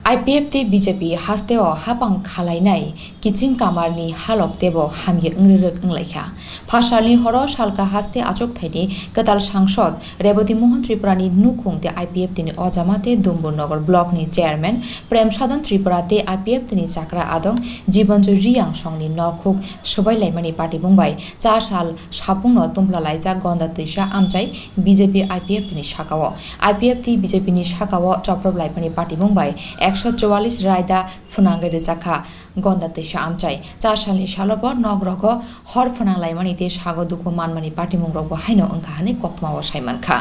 IPFT BJP hasteo hapang khalainai kiching kamarni halok tebo hamye ngrerek nglaikha phasalni horo salka haste achok thaini katal sangsod reboti mohan triprani nukhung te IPFT ni ojamate dumbunnagar block ni chairman prem sadhan tripura te IPFT ni chakra adong jibanjo riang songni nokhuk sobai laimani party mumbai 4 sal sapungno tumpla laija gonda tisa amchai BJP IPFT ni shakawo IPFT BJP ni shakawo choprob laimani party mumbai 144 রায়দা ফুনাঙ্গের জাখা Ganda তেসা আমচাই 4 সালনি সালবর নগরগ হর ফুনাংলাইমানিতে sago দুকু মানমানি party মুংরগ হাইনো अंखाहानि कतमाव साइमानखा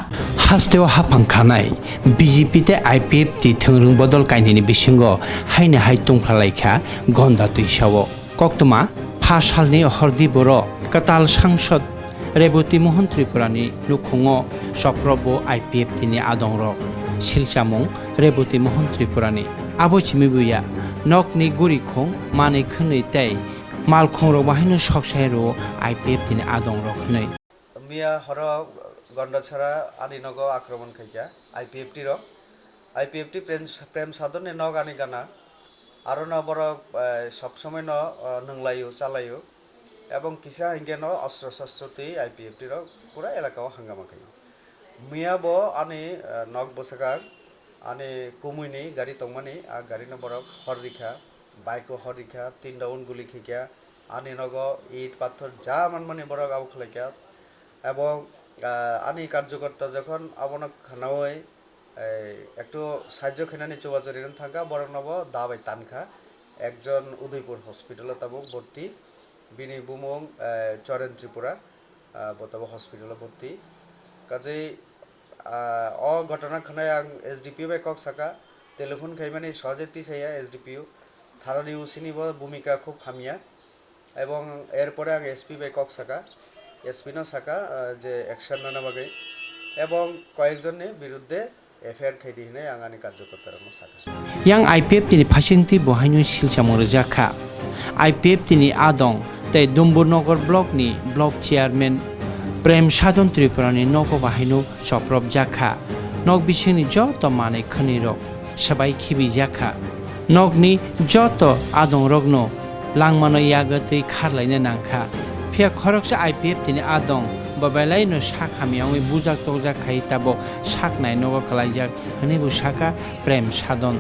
हास्तेव हाफांखानाय BJP ते IPFT थोंरों बदल कायनिनि बिसिंगो हाइने high तुंफ्लालायखा गन्दा तैसाव कक्तमा 5 सालनि हरदि बर कताल सांसद रेबती Mohan त्रिपुरानि नुखुङो सप्रबो IPFT नि आदंरक सिलसामुं रेबती मोहन त्रिपुरानि आबोचिमिबुया नकनि गुरिखं माने खनै तै मालखंरक बाहायनो सकसायरो IPFT नि आदंरक नै मिया हर गंडाछाड़ा आनिनगो आक्रमण खाइया IPFT प्रेम साधन ने नग आनी गाना आरो न बर सब समय न नंगलायो चालायो एवं किसा हिंगे न अस्त्र शस्त्रति IPFT रो पूरा एलाकाव हंगामा खाइयो मिया बो आनी नग बसका आनी कुमुइनी गाड़ी तंगमानी आ गाड़ी न बर हर रिखा बाइक हर रिखा 3 राउंड गुली खिया आनी नगो इट पाथर जा मानमानी बर गाव खलाइया এবং আনি কার্যকর্তা যখন আবনক খানাওই একটু সাহায্য খেনানি চৌবাজরিন থাকা বরং নব দাবাই তানখা একজন উদয়পুর হসপিটালে তাবক ভর্তি বিনি বুমং চরেন ত্রিপুরা বতাব হসপিটালে ভর্তি কাজেই অ ঘটনা খানায় আং SDPO বাই কক সাকা টেলিফোন খাইমানি সহজেতি সাইয়া SDPO থানানি উসিনিব ভূমিকা খুব হামিয়া এবং এরপরে আং SP বাই কক সাকা एसपीनो साका जे एक्शन नाना बागै एवं कयेकजननि बिरुद्धे एफआईआर खाइदि हिनै आंगानि कार्यकर्तारनो साका yang IPFT ni phasingti bohaino silsamor jakha IPFT ni adong tei dumburnogor block ni block chairman prem sadhan tripura ni nogo bahaino soprob jakha nog bisini joto mane khnirok sabai khibi jakha nogni joto adong rogno langmano yagati kharlaina nangkha फिया खरकसे IPFT नि आदं बबायलाय no साखामियावै बुजाक तकजाक खाइ ताबो साखनाय नगो खलाइजाक हनेबु साखा प्रेम साधन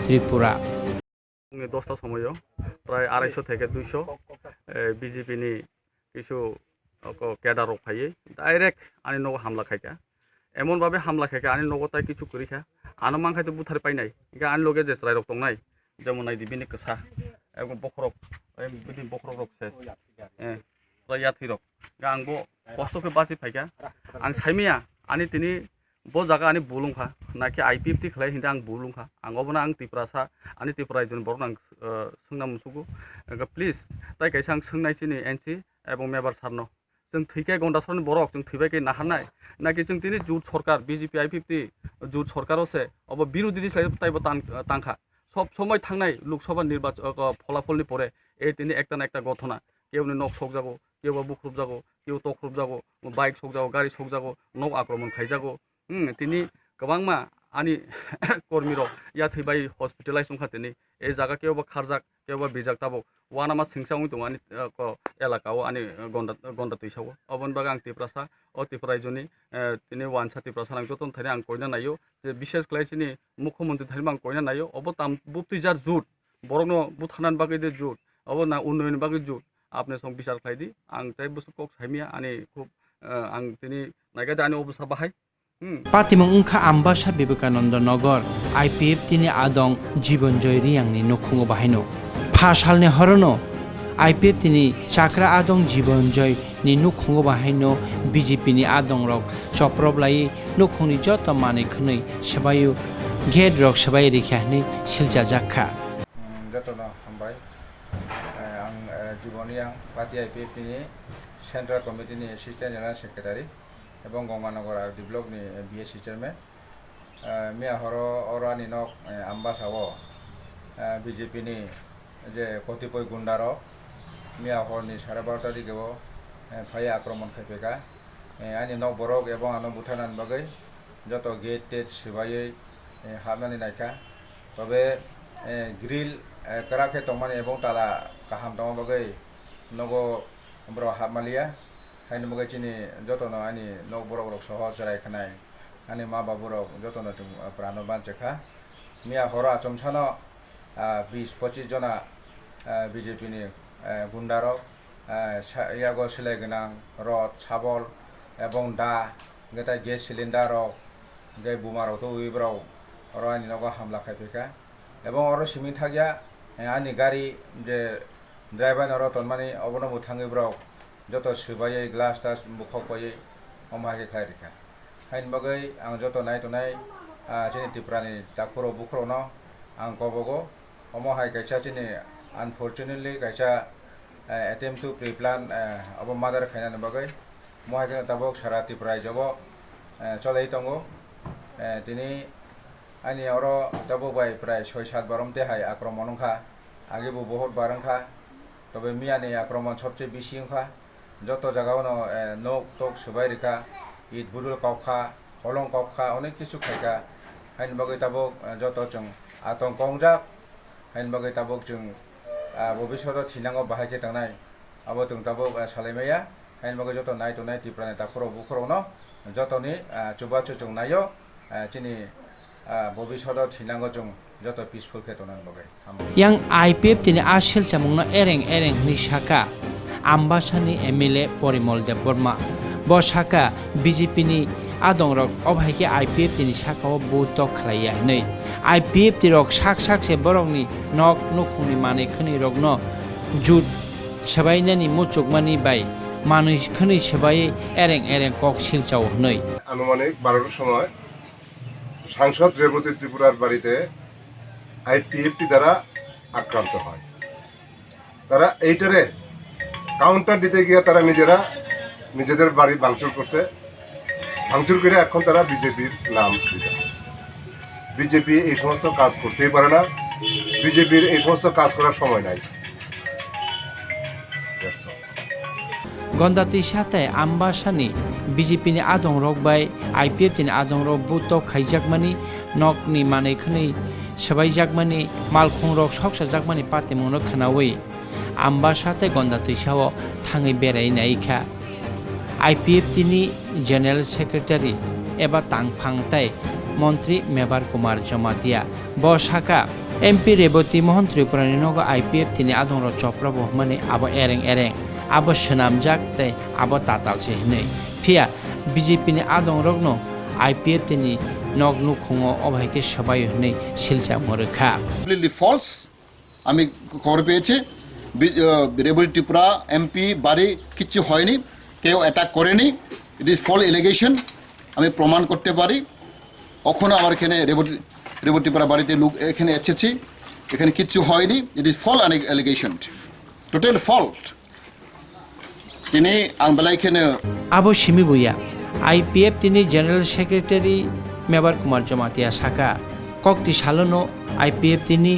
त्रिपुरा 10টা সময়ও প্রায় 250 থেকে 200 BJP নি কিছু ক্যাডার রখাই ডাইরেক্ট আনি নগো হামলা খাইকা এমন ভাবে হামলা খাইকা আনি নগো তাই কিছু করিখা আনো মাংখাইতে বুথার পাইনাই ইকা আনি লগে জেসরাই রক তংনাই যেমন নাই দিবিনি কসা এবং বখরক বিদিন বখরক রক শেষ यात्रिरक आंबो कस्त'खौ बासि फायगा आं साइमिया आनि तिनि बो जागा आनि बुलुंखा नाखि IPFT खलाय हिंदा आं बुलुंखा आंगोबना आं त्रिपुरासा आनि त्रिपुरा जन बरन आं सोंना मुसुगु प्लिज ताइ कायसा आं सोंनायसिनि एनसि एवं मेबर सारनो जों थैखाय गन्डासरनि बरक जों थैबायकै नाहानाय नाखि जों तिनि जुट सरकार BJP IPFT जुट सरकारसे अब बिरोधी दिसलाय ताइबो तांखा सब समय थांनाय लोकसभा निर्वाचन फलाफलनि परे ए तिनि एकटा ना एकटा घटना केउनि नक सक जागो केउ बुख्रुब जागो केउ तख्रुब जागो बाइक सक जागो गाड़ी सक जागो नक आक्रमण खाइजागो तिनि गोबांमा आनि कर्मीर या थैबाय हस्पिटालाइज खातिनि ए जागा केउबा खारजाक केउबा बिजाक ताबो वानामा सिंसाउनि दं आनि एलाकाव आनि गन्दा तैसाव अबन बागा आं त्रिपुरासा अ त्रिपुराइजनि तिनि वानसा त्रिपुरासा आं जतन थाने आं कयना नायो जे विशेष क्लाइसिनि मुख्यमंत्री थाने आं कयना नायो अब ताम बुप्तिजार जुट बरनो बुथानान बागै दे जुट अब ना उन्नयन बागै जुट आपने सं बिचार खाइदि आं ताइ बुसु कक साइमिया आनि खुब आं तिनि नायगा दानि अबसा बाहाय पातिमं उंखा आम्बासा विवेकानंद नगर IPFT नि आदं जीवन जय रियांनि नखुङो बाहायनो 5 सालनि हरनो IPFT नि चाक्रा आदं जीवन जय नि नखुङो बाहायनो BJP नि आदं रक सप्रबलाय नखुङनि जत माने खनै सबायु गेट रक सबाय रिखानि सिलजा जाखा जतना हामबाय जीवनियां पार्टी IPFT नि सेंट्रल कमिटी नि एसिस्टेंट जनरल सेक्रेटारि एवं गंगानगर आरडी ब्लक नि BSC चेयरमैन मिया हरो अरानि नक आम्बासाव BJP नि जे कतिपय गुंडारो मिया हरनि 12:30 दिगेव फाय आक्रमण खाइफेका आनि नक बरक एवं आनो बुथानान बागै जत गेट टेट सिबायै हाबनानै नायखा तबे গ্রিল কেরাকে তংমানি এবং তালা কাহাম tong bagai nogo bro hamalia haini bagai chini jotono ani nog borok rok soho jarai khanai ani ma babu rok jotono chung prano banchekha mia hora chomchano 20-25 jona BJP ni gunda rok yago silai gonang rod sabol ebong da getai gas cylinder rok gai buma rok to ui bro oro ani nogo hamla khaipeka এবং oro simi thagya ani gari je driver oro tonmani obono muthangi bro joto sibai glass tas bukhok pai omage khai rikha hain bagai ang joto nai to nai chini tiprani takuro bukhro no ang kobogo omo hai kaisa chini unfortunately kaisa attempt to pre-plan abo mother khaina bagai mo hai kana tabok sara tiprai jobo cholai tongo tini ani oro tabo bai prai 6-7 baromte hai akromon ongkha age bo bahut barangkha tobe miani akromon sobche beshi ongkha joto jagao no nok tok subai rika it budul kokha holong kokha onek kichu khaika hain bagai tabok joto chung atong kongjak hain bagai tabok chung bobishoto thinango bahai tangnai abo tung tabok salemeya hain bagai joto nai to nai tiprane takuro bukhro no joto ni chubachu chung nayo chini ভবিষ্যত থিনাঙ্গ জং যত peaceful খেতনান বগে yang IPF tini asil chamungno ereng ni shaka ambasani MLA Porimol Dev Burma bo shaka BJP ni adongrok obhaike IPF tini shaka o butok khlaiya nei IPF ti rok sak se borok ni nok nukhungni mane khni rok no jut sabainani muchukmani bai মানুষ khni sabai ereng kok silchao nei আনুমানিক 12টার সময় সাংসদ রেবতী ত্রিপুরার বাড়িতে IPFT দ্বারা আক্রান্ত হয় তারা এইটারে কাউন্টার দিতে গিয়ে তারা নিজেদের বাড়ি ভাঙচুর করছে ভাঙচুর করে এখন তারা বিজেপির নাম দিচ্ছে বিজেপি এই সমস্ত কাজ করতেই পারে না বিজেপির এই সমস্ত কাজ করার সময় নাই গন্দাতি সাথে আম্বাসানি BJP ni adong rok bai IPF ni adong rok butok khaijakmani nokni manai khni sabai jakmani malkhung rok soksa jakmani patimungno khanawi ambasate gandati sao thangi berai naikha IPF ni general secretary eba tangphang tai মন্ত্রী Mebar Kumar Jamatia bo shaka MP Rebati Mohan ত্রিপুরানি nogo IPF ni adong rok chopra bohmani abo ereng abo shenamjak tai abo tatal se nei phia BJP ni adong rokno IPF ni nognu khungo obhaike sabai nei silcha morkha completely false আমি খবর পেয়েছি Rebati Tripura MP বাড়ি কিছু হয়নি কেউ attack করেনি ইট is false allegation আমি প্রমাণ করতে পারি কখনো আমার এখানে রেবতী ত্রিপুরা বাড়িতে লোক এখানে এসেছি এখানে কিছু হয়নি it is false allegation total fault তিনি আংবালাইখানে abo shimibuya IPF tini general secretary mebar kumar jamatia saka kokti salono IPF tini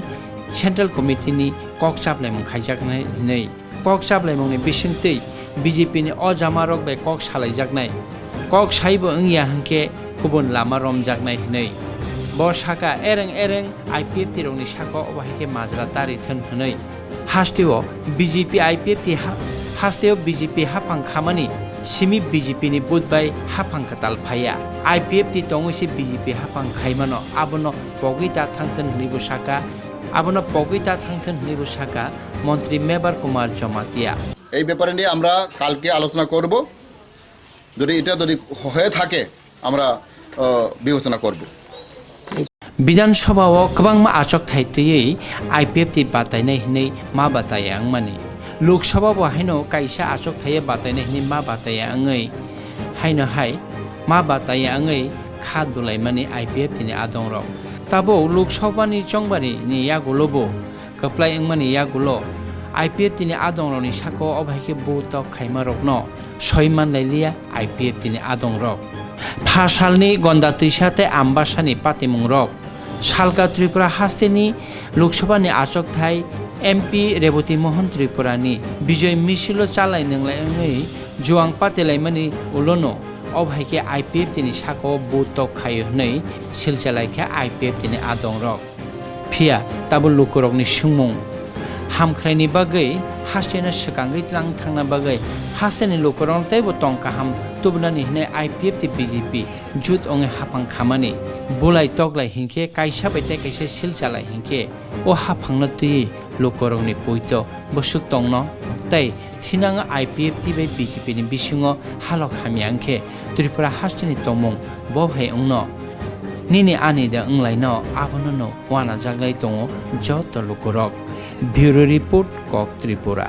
central committee ni kok chaplaimung khaijak nei kok chaplaimung ni bisingtei BJP ni ojamarok bai kok salaijak nai kok saibo engya hangke kubun lama romjak nai nei bo saka ereng IPF ti rongni saka obahike majra tari thon hnei hasteo BJP IPF ti hasteo BJP hapang khamani simi BJP ni budbai hapang katal phaya IPF ti tongosi BJP hapang khaimano abono pogita thangten hnibu saka abono pogita thangten hnibu saka মন্ত্রী মেবার কুমার জমাতিয়া এই ব্যাপারে নিয়ে আমরা কালকে আলোচনা করব যদি হয়ে থাকে আমরা বিবেচনা করব বিধানসভাও गोबां आचक थाइतयै IPF ti बातायनाय हनै मा बाताया आंमानि लोकसभा बाहायनो कायसा आचक थाये बातायनाय हनै मा बाताया आङै हायनो हाय मा बाताया आङै खादुलायमानि IPF ti ni adongrok tabo लोकसभानि चंबानि ni yagulobo kaplai angmani yagulo IPF ti ni adongrokni sako obhaike butok khaimarokno soiman lailia IPF ti ni adongrok phasalni gondati sate ambasani patimungrok salka tripura hasteni loksobani achok thai MP Rebati Mohan ত্রিপুরানি বিজয় মিছিল চালাই নংলাই Zhuang পাতেলাইমানি উলনো অভাইকে IPF তিনি সাকো বুতক খায় হनै সিলচালাইখা IPF তিনি আদংরক फिया ताबो लुकुरकनि सुंमुं हामख्रायनि बागै हास्टेना सिगाङै थांना बागै हास्टेनि लुकुरक ताइबो टंका हाम तुबनानि हिने आईपीएफ ति बीजेपी जुत ओंगे हाफां खामानि बुलाय तगलाय हिंखे कायसा बायते कायसा सिलचालाय हिंखे ओ हाफांनो तुइ लुकुरकनि पयतो बसुक तंनो ताई थिनाङा आईपीएफ ति बाय बीजेपी नि बिसिङो हालक हामियांखे Tripura हास्टेनि तंमुं बभाय उंनो Nini ani da unglai no abono no wana jaglai tongo joto lukurok. Bureau Report Kok Tripura.